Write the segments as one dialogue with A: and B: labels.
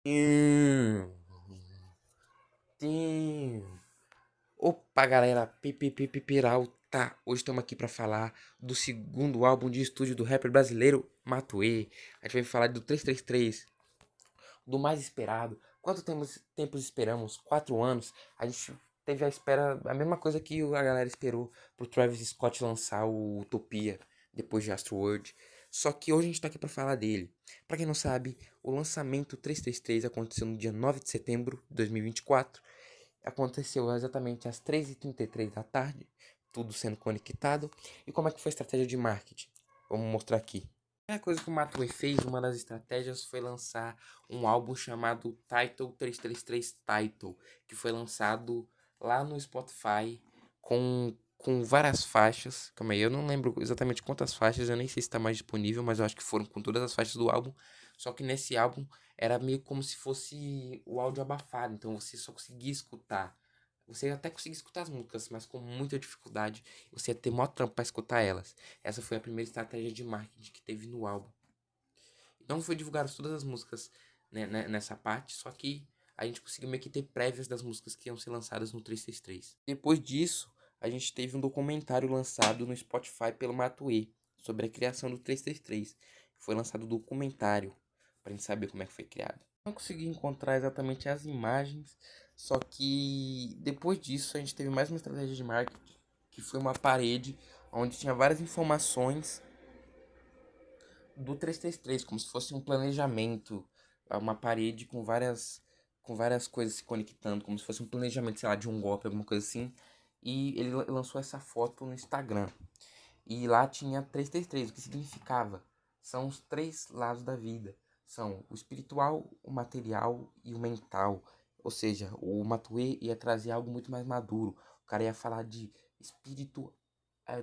A: Hum, Sim. Opa, galera, Peralta. Hoje estamos aqui para falar do segundo álbum de estúdio do rapper brasileiro Matuê. A gente vai falar do 333, do mais esperado. Tempo esperamos? 4 anos. A gente teve a espera, a mesma coisa que a galera esperou pro Travis Scott lançar o Utopia depois de Astroworld. Só que hoje a gente tá aqui para falar dele. Para quem não sabe, o lançamento 333 aconteceu no dia 9 de setembro de 2024. Aconteceu exatamente às 3h33 da tarde, tudo sendo conectado. E como é que foi a estratégia de marketing? Vamos mostrar aqui. A coisa que o Matuê fez, uma das estratégias, foi lançar um álbum chamado Title 333 Title, que foi lançado lá no Spotify com várias faixas. Calma aí, eu não lembro exatamente quantas faixas, eu nem sei se está mais disponível, mas eu acho que foram com todas as faixas do álbum. Só que nesse álbum era meio como se fosse o áudio abafado, então você só conseguia escutar. Você até conseguia escutar as músicas, mas com muita dificuldade. Você ia ter maior trampo para escutar elas. Essa foi a primeira estratégia de marketing que teve no álbum. Não foi divulgadas todas as músicas, nessa parte, só que a gente conseguiu meio que ter prévias das músicas que iam ser lançadas no 333. Depois disso, a gente teve um documentário lançado no Spotify pelo Matuê sobre a criação do 333. Foi lançado um documentário pra gente saber como é que foi criado. Não consegui encontrar exatamente as imagens, só que depois disso a gente teve mais uma estratégia de marketing, que foi uma parede onde tinha várias informações do 333, como se fosse um planejamento, uma parede com várias coisas se conectando, como se fosse um planejamento, sei lá, de um golpe, alguma coisa assim. E ele lançou essa foto no Instagram. E lá tinha 333, o que significava? São os três lados da vida. São o espiritual, o material e o mental. Ou seja, o Matuê ia trazer algo muito mais maduro. O cara ia falar de espírito,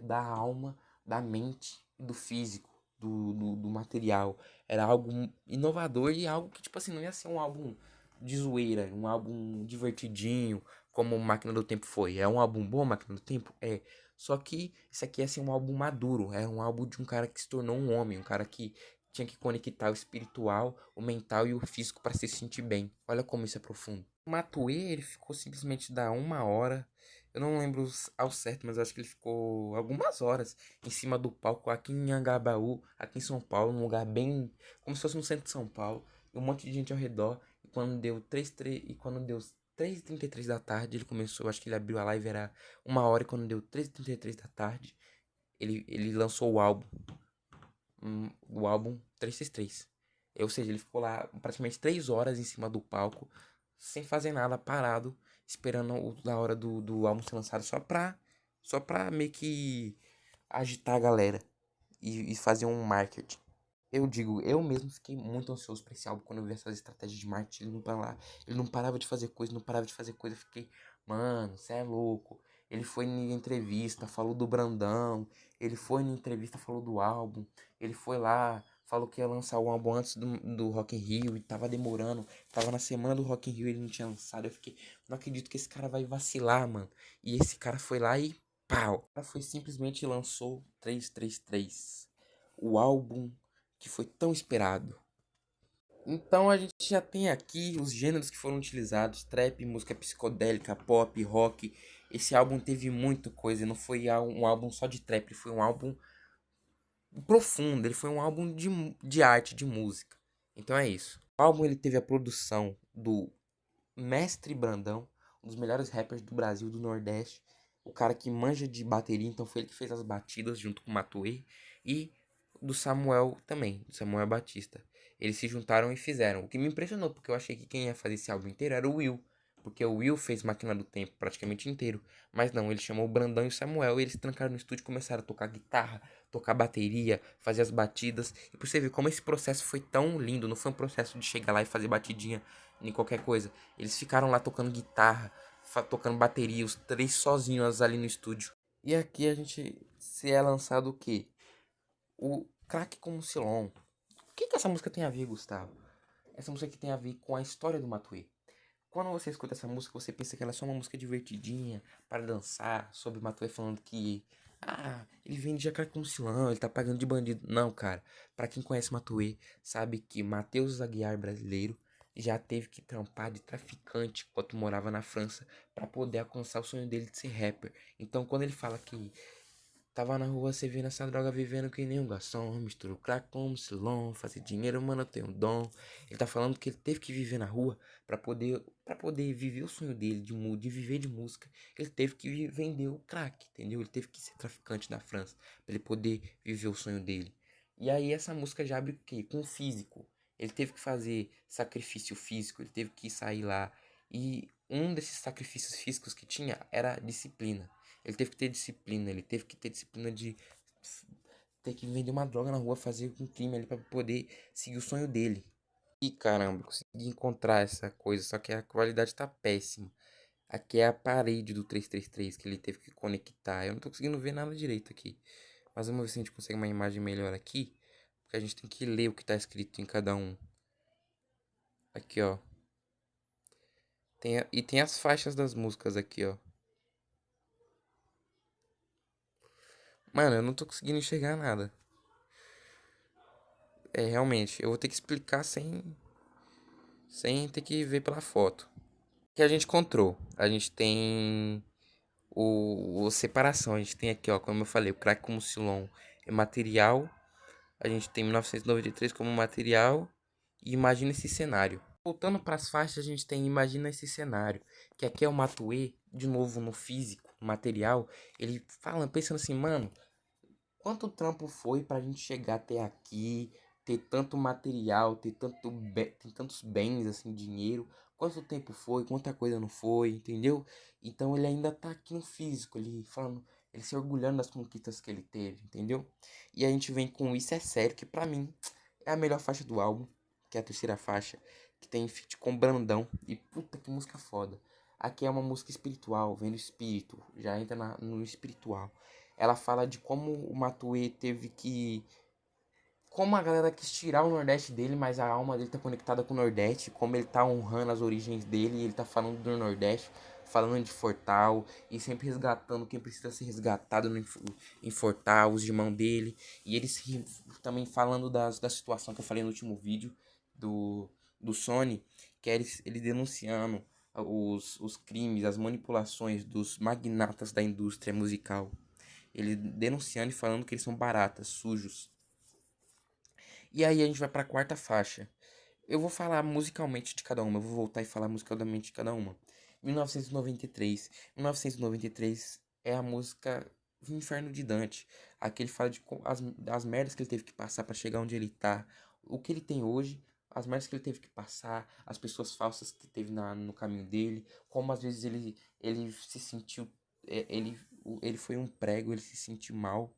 A: da alma, da mente e do físico, do material. Era algo inovador e algo que, tipo assim, não ia ser um álbum de zoeira, um álbum divertidinho, como Máquina do Tempo foi. É um álbum bom, Máquina do Tempo? É. Só que isso aqui ia ser um álbum maduro, é um álbum de um cara que se tornou um homem, um cara que tinha que conectar o espiritual, o mental e o físico para se sentir bem. Olha como isso é profundo. O Matuê, ele ficou simplesmente da 1 hora. Eu não lembro ao certo, mas eu acho que ele ficou algumas horas em cima do palco aqui em Anhangabaú, aqui em São Paulo, num lugar bem como se fosse no centro de São Paulo, e um monte de gente ao redor. E quando deu 3h33 da tarde, ele começou, acho que ele abriu a live, era 1 hora, e quando deu 3h33 da tarde, ele lançou o álbum 333. Ou seja, ele ficou lá praticamente 3 horas em cima do palco, sem fazer nada, parado, esperando a hora do álbum ser lançado, só pra meio que agitar a galera e fazer um marketing. Eu digo, eu mesmo fiquei muito ansioso pra esse álbum quando eu vi essas estratégias de marketing. Ele não parava de fazer coisa, não parava de fazer coisa. Eu fiquei, mano, cê é louco. Ele foi em entrevista, falou do Brandão. Ele foi em entrevista, falou do álbum. Ele foi lá, falou que ia lançar o álbum antes do Rock in Rio e tava demorando. Tava na semana do Rock in Rio e ele não tinha lançado. Eu fiquei, não acredito que esse cara vai vacilar, mano. E esse cara foi lá e pau. O cara foi simplesmente lançou 333. O álbum que foi tão esperado. Então a gente já tem aqui os gêneros que foram utilizados: trap, música psicodélica, pop, rock. Esse álbum teve muita coisa, não foi um álbum só de trap, foi um álbum profundo, ele foi um álbum de arte, de música. Então é isso. O álbum ele teve a produção do Mestre Brandão, um dos melhores rappers do Brasil, do Nordeste. O cara que manja de bateria, então foi ele que fez as batidas junto com o Matuê. E do Samuel também, do Samuel Batista. Eles se juntaram e fizeram. O que me impressionou, porque eu achei que quem ia fazer esse álbum inteiro era o Will. Porque o Will fez Máquina do Tempo praticamente inteiro. Mas não, ele chamou o Brandão e o Samuel. E eles trancaram no estúdio e começaram a tocar guitarra, tocar bateria, fazer as batidas. E pra você ver como esse processo foi tão lindo. Não foi um processo de chegar lá e fazer batidinha em qualquer coisa. Eles ficaram lá tocando guitarra, tocando bateria, os três sozinhos ali no estúdio. E aqui a gente se é lançado o quê? O Crack com o Silon. O que essa música tem a ver, Gustavo? Essa música aqui tem a ver com a história do Matuê. Quando você escuta essa música, você pensa que ela é só uma música divertidinha para dançar, sobre o Matuê falando que ele vende crack com Silão, ele tá pagando de bandido. Não, cara. Pra quem conhece Matuê, sabe que Matheus Aguiar brasileiro já teve que trampar de traficante enquanto morava na França para poder alcançar o sonho dele de ser rapper. Então, quando ele fala que tava na rua servindo essa droga, vivendo que nem um garçom, misturo crack com mucilon, fazer dinheiro, mano, eu tenho um dom. Ele tá falando que ele teve que viver na rua para poder viver o sonho dele de viver de música. Ele teve que vender o crack, entendeu? Ele teve que ser traficante na França para ele poder viver o sonho dele. E aí essa música já abre o quê? Com o físico. Ele teve que fazer sacrifício físico, ele teve que sair lá. E um desses sacrifícios físicos que tinha era disciplina. Ele teve que ter disciplina, ele teve que ter disciplina de ter que vender uma droga na rua, fazer um crime ali pra poder seguir o sonho dele. E caramba, consegui encontrar essa coisa, só que a qualidade tá péssima. Aqui é a parede do 333 que ele teve que conectar. Eu não tô conseguindo ver nada direito aqui. Mas vamos ver se a gente consegue uma imagem melhor aqui. Porque a gente tem que ler o que tá escrito em cada um. Aqui, ó. E tem as faixas das músicas aqui, ó. Mano, eu não tô conseguindo enxergar nada. É, realmente, eu vou ter que explicar sem ter que ver pela foto. O que a gente encontrou? A gente tem o separação. A gente tem aqui, ó, como eu falei, o crack como Silon é material. A gente tem 1993 como material. E imagina esse cenário. Voltando para as faixas, a gente tem imagina esse cenário. Que aqui é o Matuê, de novo no físico, no material. Ele fala, pensando assim, mano, quanto trampo foi pra gente chegar até aqui, ter tanto material, ter tantos bens, assim, dinheiro. Quanto tempo foi, quanta coisa não foi, entendeu? Então ele ainda tá aqui no físico, ele falando, ele se orgulhando das conquistas que ele teve, entendeu? E a gente vem com Isso é Sério, que pra mim é a melhor faixa do álbum, que é a terceira faixa, que tem feat com Brandão. E puta que música foda. Aqui é uma música espiritual, vem do espírito, já entra no espiritual. Ela fala de como o Matuê teve que. Como a galera quis tirar o Nordeste dele, mas a alma dele tá conectada com o Nordeste. Como ele tá honrando as origens dele, e ele tá falando do Nordeste, falando de Fortal, e sempre resgatando quem precisa ser resgatado em Fortal, os irmãos dele. E ele também falando da situação que eu falei no último vídeo do Sony, que é ele denunciando os crimes, as manipulações dos magnatas da indústria musical. Ele denunciando e falando que eles são baratas, sujos. E aí a gente vai pra quarta faixa. Eu vou falar musicalmente de cada uma. Eu vou voltar e falar musicalmente de cada uma. 1993. 1993 é a música do Inferno de Dante. Aqui ele fala de as merdas que ele teve que passar pra chegar onde ele tá. O que ele tem hoje. As merdas que ele teve que passar. As pessoas falsas que teve no caminho dele. Como às vezes ele se sentiu. Ele foi um prego, ele se sentiu mal.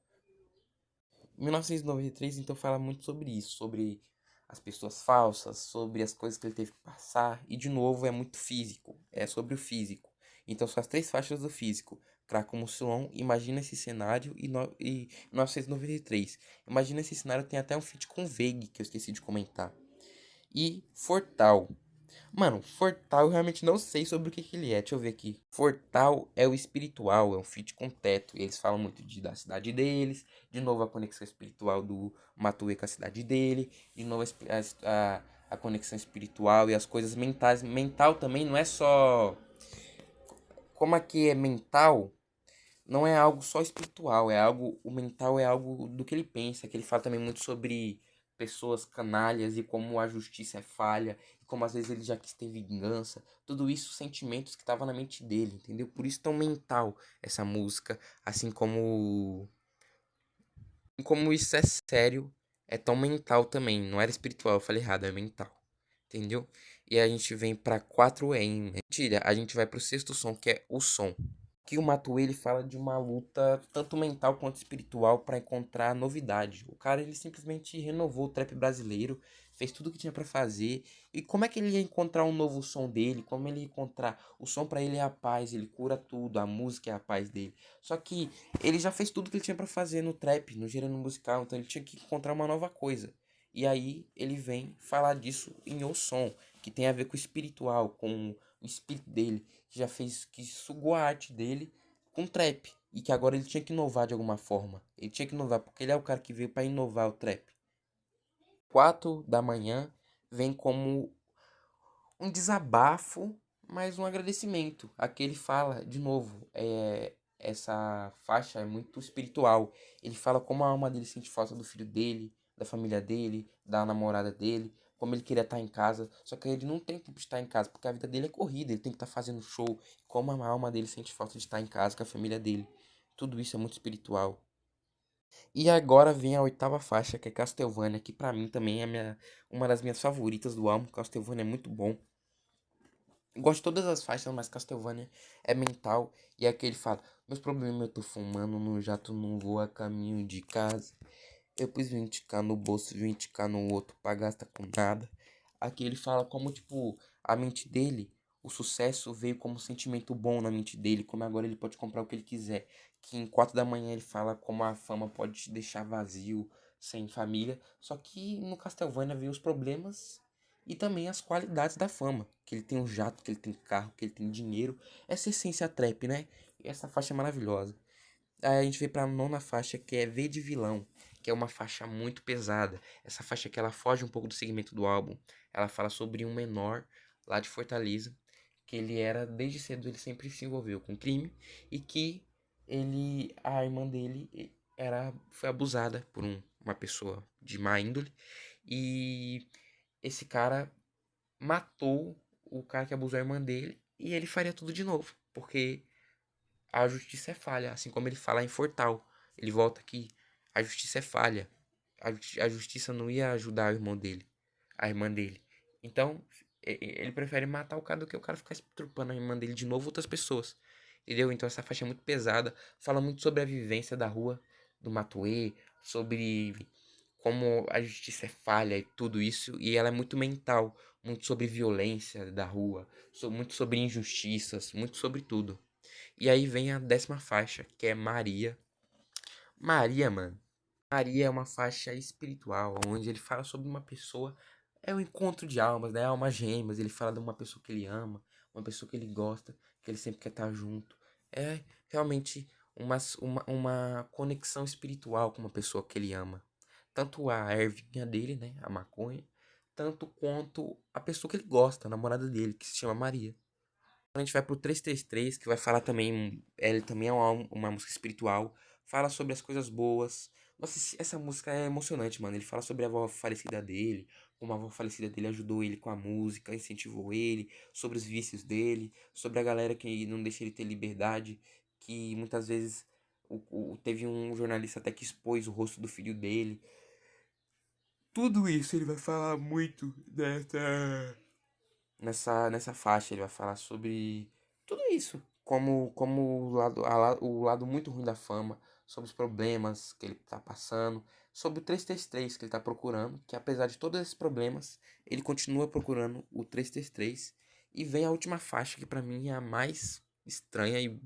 A: 1993 então fala muito sobre isso, sobre as pessoas falsas, sobre as coisas que ele teve que passar, e de novo é muito físico, é sobre o físico. Então são as três faixas do físico. Craco Mucilon, Imagina Esse Cenário e 1993. Imagina Esse Cenário tem até um feat com Veig, que eu esqueci de comentar. E Fortal. Mano, Fortal eu realmente não sei sobre o que ele é. Deixa eu ver aqui. Fortal é o espiritual, é um feat com teto. E eles falam muito da cidade deles. De novo a conexão espiritual do Matuê com a cidade dele. De novo a conexão espiritual e as coisas mentais. Mental também não é só. Como aqui é mental, não é algo só espiritual, é algo, o mental é algo do que ele pensa, que ele fala também muito sobre pessoas canalhas e como a justiça é falha, e como às vezes ele já quis ter vingança, tudo isso sentimentos que estavam na mente dele, entendeu? Por isso tão mental essa música, assim como isso é sério, é tão mental também, não era espiritual, eu falei errado, é mental. Entendeu? E a gente vem pra 4M. Mentira, a gente vai pro sexto som, que é o som. Que o Matuê ele fala de uma luta tanto mental quanto espiritual para encontrar novidade. O cara ele simplesmente renovou o trap brasileiro, fez tudo o que tinha para fazer. E como é que ele ia encontrar um novo som dele? Como ele ia encontrar o som para ele é a paz, ele cura tudo, a música é a paz dele. Só que ele já fez tudo que ele tinha para fazer no trap, no gênero musical, então ele tinha que encontrar uma nova coisa. E aí ele vem falar disso em O Som, que tem a ver com o espiritual, com o espírito dele, que já fez, que sugou a arte dele com trap. E que agora ele tinha que inovar de alguma forma. Ele tinha que inovar, porque ele é o cara que veio para inovar o trap. 4 da manhã vem como um desabafo, mas um agradecimento. Aqui ele fala, de novo, essa faixa é muito espiritual. Ele fala como a alma dele sente falta do filho dele, da família dele, da namorada dele, como ele queria estar em casa, só que ele não tem tempo de estar em casa, porque a vida dele é corrida, ele tem que estar fazendo show, como a alma dele sente falta de estar em casa com a família dele. Tudo isso é muito espiritual. E agora vem a oitava faixa, que é Castlevania, que pra mim também é uma das minhas favoritas do álbum. Castlevania é muito bom. Gosto de todas as faixas, mas Castlevania é mental. E aqui ele fala: Meus problemas eu tô fumando no jato, não vou a caminho de casa. Eu pus 20k no bolso, 20k no outro pra gastar com nada. Aqui ele fala como, tipo, a mente dele, o sucesso veio como um sentimento bom na mente dele, como agora ele pode comprar o que ele quiser. Que em 4 da manhã ele fala como a fama pode te deixar vazio, sem família. Só que no Castlevania veio os problemas e também as qualidades da fama. Que ele tem um jato, que ele tem carro, que ele tem dinheiro. Essa essência trap, né? E essa faixa é maravilhosa. Aí a gente vem pra nona faixa, que é V de Vilão, que é uma faixa muito pesada. Essa faixa que ela foge um pouco do segmento do álbum. Ela fala sobre um menor lá de Fortaleza, que ele era, desde cedo, ele sempre se envolveu com crime, e que a irmã dele foi abusada por uma pessoa de má índole, e esse cara matou o cara que abusou a irmã dele, e ele faria tudo de novo, porque a justiça é falha, assim como ele fala em Fortal. Ele volta aqui, a justiça é falha. A justiça não ia ajudar o irmão dele, a irmã dele. Então, ele prefere matar o cara do que o cara ficar estrupando a irmã dele de novo outras pessoas. Entendeu? Então essa faixa é muito pesada, fala muito sobre a vivência da rua do Matuê, sobre como a justiça é falha e tudo isso, e ela é muito mental, muito sobre violência da rua, muito sobre injustiças, muito sobre tudo. E aí vem a décima faixa, que é Maria. Maria, mano. Maria é uma faixa espiritual, onde ele fala sobre uma pessoa, é o encontro de almas, né? Almas gêmeas. Ele fala de uma pessoa que ele ama, uma pessoa que ele gosta, que ele sempre quer estar junto. É realmente uma conexão espiritual com uma pessoa que ele ama. Tanto a ervinha dele, né? A maconha, tanto quanto a pessoa que ele gosta, a namorada dele, que se chama Maria. A gente vai pro 333, que vai falar também. Ele também é uma música espiritual. Fala sobre as coisas boas. Nossa, essa música é emocionante, mano. Ele fala sobre a avó falecida dele. Como a avó falecida dele ajudou ele com a música, incentivou ele. Sobre os vícios dele. Sobre a galera que não deixa ele ter liberdade. Que muitas vezes teve um jornalista até que expôs o rosto do filho dele. Tudo isso ele vai falar muito nessa faixa. Ele vai falar sobre tudo isso, como o lado muito ruim da fama, sobre os problemas que ele tá passando, sobre o 333 que ele tá procurando, que apesar de todos esses problemas, ele continua procurando o 333. E vem a última faixa, que pra mim é a mais estranha,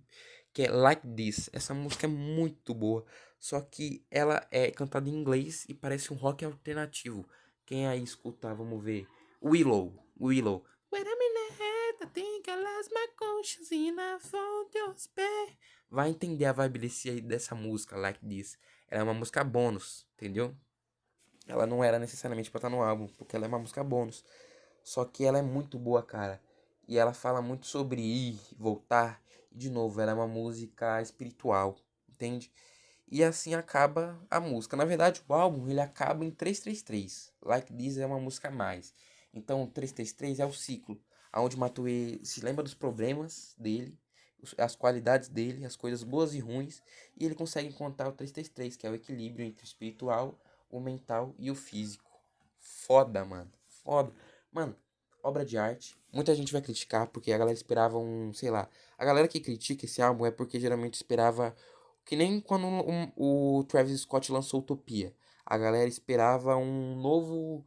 A: que é Like This. Essa música é muito boa, só que ela é cantada em inglês e parece um rock alternativo. Quem aí escuta, vamos ver, Willow. Wait a minute, I think I lost my conscience and I found your spare. Vai entender a vibe dessa música, Like This. Ela é uma música bônus, entendeu? Ela não era necessariamente pra estar no álbum, porque ela é uma música bônus. Só que ela é muito boa, cara. E ela fala muito sobre ir, voltar. E de novo, ela é uma música espiritual, entende? E assim acaba a música. Na verdade, o álbum ele acaba em 333. Like This é uma música a mais. Então, 333 é o ciclo, onde Matuê se lembra dos problemas dele, as qualidades dele, as coisas boas e ruins, e ele consegue encontrar o 333, que é o equilíbrio entre o espiritual, o mental e o físico. Foda, mano. Foda. Mano, obra de arte. Muita gente vai criticar porque a galera esperava sei lá. A galera que critica esse álbum é porque geralmente esperava que nem quando o Travis Scott lançou Utopia. A galera esperava um novo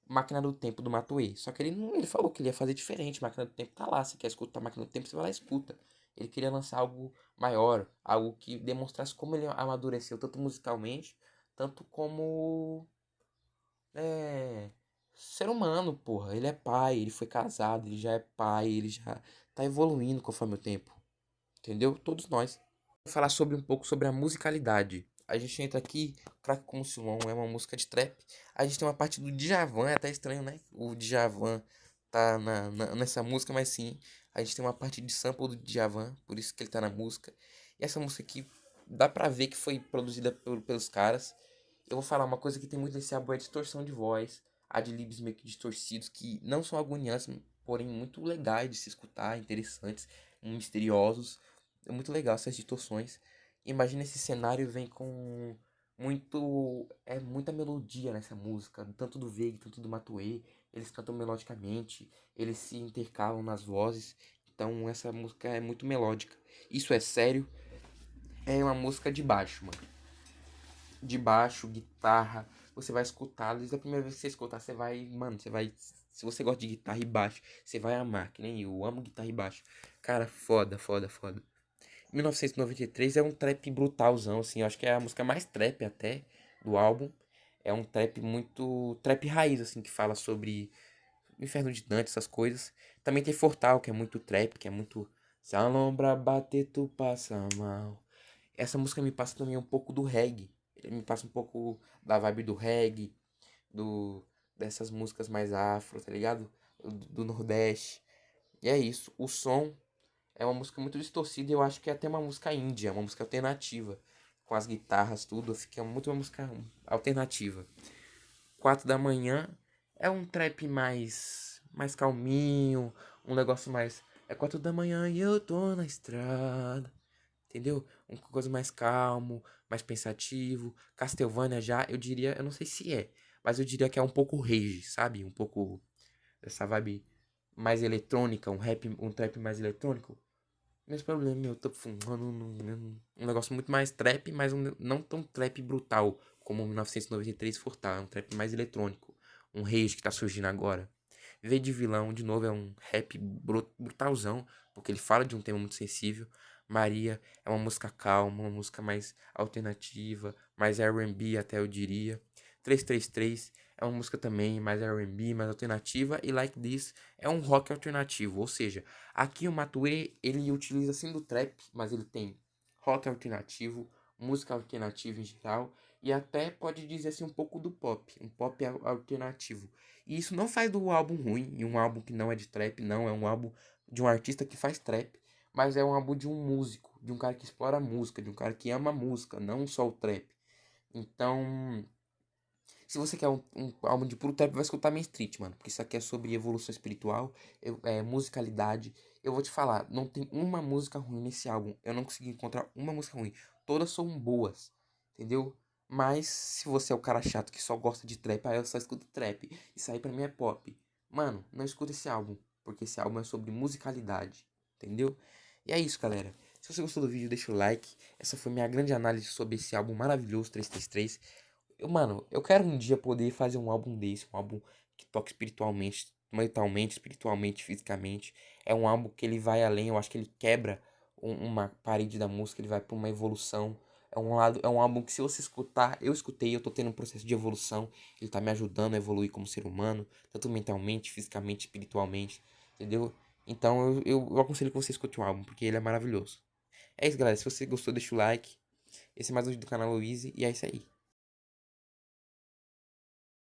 A: Máquina do Tempo do Matuê. Só que ele falou que ele ia fazer diferente. Máquina do Tempo tá lá. Se quer escutar Máquina do Tempo, você vai lá e escuta. Ele queria lançar algo maior, algo que demonstrasse como ele amadureceu, tanto musicalmente, tanto como ser humano, porra. Ele é pai, ele foi casado, ele já é pai, ele já tá evoluindo conforme o tempo. Entendeu? Todos nós. Vou falar sobre um pouco sobre a musicalidade. A gente entra aqui, Crack Como Silon é uma música de trap. A gente tem uma parte do Djavan, é até estranho, né? O Djavan tá nessa música, mas sim, a gente tem uma parte de sample do Djavan, por isso que ele tá na música. E essa música aqui, dá pra ver que foi produzida pelos caras. Eu vou falar uma coisa que tem muito nesse álbum, é distorção de voz, adlibs meio que distorcidos, que não são agoniantes, porém muito legais de se escutar, interessantes, misteriosos. É muito legal essas distorções. Imagina esse cenário vem com muita melodia nessa música, tanto do Veiga, tanto do Matuê. Eles cantam melodicamente, eles se intercalam nas vozes. Então essa música é muito melódica. Isso é sério, é uma música de baixo, mano. De baixo, guitarra. Você vai escutar, desde a primeira vez que você escutar, você vai, mano, você vai. Se você gosta de guitarra e baixo, você vai amar, que nem eu amo guitarra e baixo. Cara, foda, foda, foda. 1993 é um trap brutalzão, assim. Eu acho que é a música mais trap até do álbum. É um trap muito. Trap raiz, assim, que fala sobre o Inferno de Dante, essas coisas. Também tem Fortal, que é muito trap, que é muito. Se a lombra bater, tu passa mal. Essa música me passa também um pouco do reggae. Ele me passa um pouco da vibe do reggae, do dessas músicas mais afro, tá ligado? Do Nordeste. E é isso. O som é uma música muito distorcida e eu acho que é até uma música índia, uma música alternativa. Com as guitarras, tudo. Fica muito uma música alternativa. 4 da manhã é um trap mais calminho, um negócio mais. É 4 da manhã e eu tô na estrada. Entendeu? Uma coisa mais calmo, mais pensativo. Castlevania já, eu diria, eu não sei se é, mas eu diria que é um pouco rage, sabe? Um pouco dessa vibe mais eletrônica, um rap, um trap mais eletrônico. Meus problemas, eu tô fumando um negócio muito mais trap, mas não tão trap brutal como o 1993 Furtar. É um trap mais eletrônico. Um rage que tá surgindo agora. V de Vilão, de novo, é um rap brutalzão, porque ele fala de um tema muito sensível. Maria é uma música calma, uma música mais alternativa, mais R&B até eu diria. 333 é uma música também mais R&B, mais alternativa. E Like This é um rock alternativo, ou seja, aqui o Matuê, ele utiliza sim do trap, mas ele tem rock alternativo, música alternativa em geral, e até pode dizer assim um pouco do pop, um pop alternativo. E isso não faz do álbum ruim, e um álbum que não é de trap, não, é um álbum de um artista que faz trap, mas é um álbum de um músico, de um cara que explora a música, de um cara que ama a música, não só o trap. Então, se você quer um álbum de puro trap, vai escutar Main Street, mano. Porque isso aqui é sobre evolução espiritual, musicalidade. Eu vou te falar, não tem uma música ruim nesse álbum. Eu não consegui encontrar uma música ruim. Todas são boas, entendeu? Mas se você é o cara chato que só gosta de trap, aí eu só escuto trap. Isso aí pra mim é pop. Mano, não escuta esse álbum. Porque esse álbum é sobre musicalidade, entendeu? E é isso, galera. Se você gostou do vídeo, deixa o like. Essa foi minha grande análise sobre esse álbum maravilhoso 333. Mano, eu quero um dia poder fazer um álbum desse, um álbum que toque espiritualmente, mentalmente, espiritualmente, fisicamente. É um álbum que ele vai além, eu acho que ele quebra uma parede da música, ele vai pra uma evolução. É um álbum que se você escutar, eu escutei, eu tô tendo um processo de evolução, ele tá me ajudando a evoluir como ser humano, tanto mentalmente, fisicamente, espiritualmente, entendeu? Então eu aconselho que você escute o álbum, porque ele é maravilhoso. É isso, galera. Se você gostou, deixa o like. Esse é mais um vídeo do canal Luiz, e é isso aí.